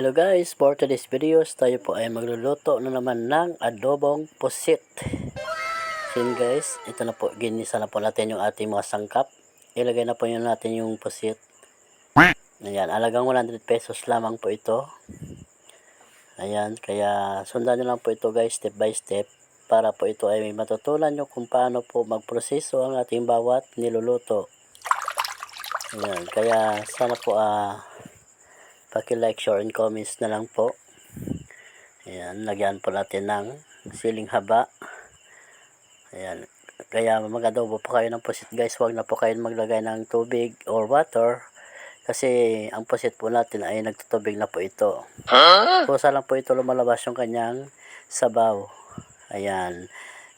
Hello guys, for today's videos tayo po ay magluluto na naman ng adobong pusit. So guys, ito na po, ginisa na po natin yung ating mga sangkap. Ilagay na po yun natin yung pusit. Ayan, alagang 100 pesos lamang po ito. Ayan, kaya sundan nyo lang po ito guys, step by step. Para po ito ay may matutunan nyo kung paano po magproseso ang ating bawat niluluto. Ayan, kaya sana po paki-like, share, and comments na lang po. Ayan, lagyan po natin ng siling haba. Ayan, kaya mag-adobo po kayo ng pusit guys. Huwag na po kayo maglagay ng tubig or water. Kasi ang pusit po natin ay nagtutubig na po ito. Kusa lang po ito lumalabas yung kanyang sabaw. Ayan.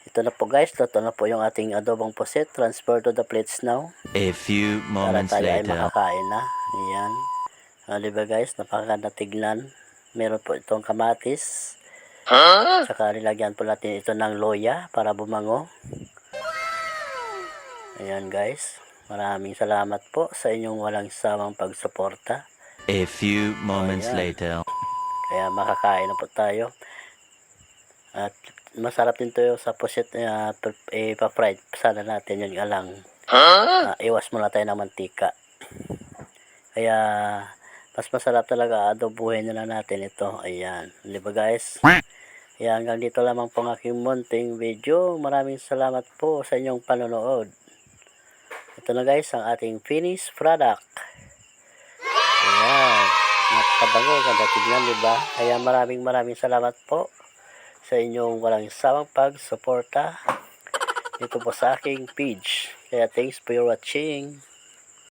Ito na po guys, luto na po yung ating adobong pusit. Transfer to the plates now. A few moments para tayo ay later. makakain na. Ayan. Diba guys, napakaganda tignan. Meron po itong kamatis. Tsaka nilagyan po natin ito ng loya para bumango. Ayan guys. Maraming salamat po sa inyong walang sawang pagsuporta. A few moments later. Kaya makakain na po tayo. At masarap din to sa pusit ipa-fried. Sana natin yung alang. Iwas muna tayo ng mantika. Kaya mas masarap talaga adobuhin na natin ito. Ayan. Diba guys? Kaya hanggang dito lamang po ang aking munting video. Maraming salamat po sa inyong panonood. Ito na guys ang ating finished product. Ayan. Napakabango. Ganda tignan, diba? Kaya maraming salamat po sa inyong walang sawang pagsuporta dito po sa aking page. Kaya thanks for watching.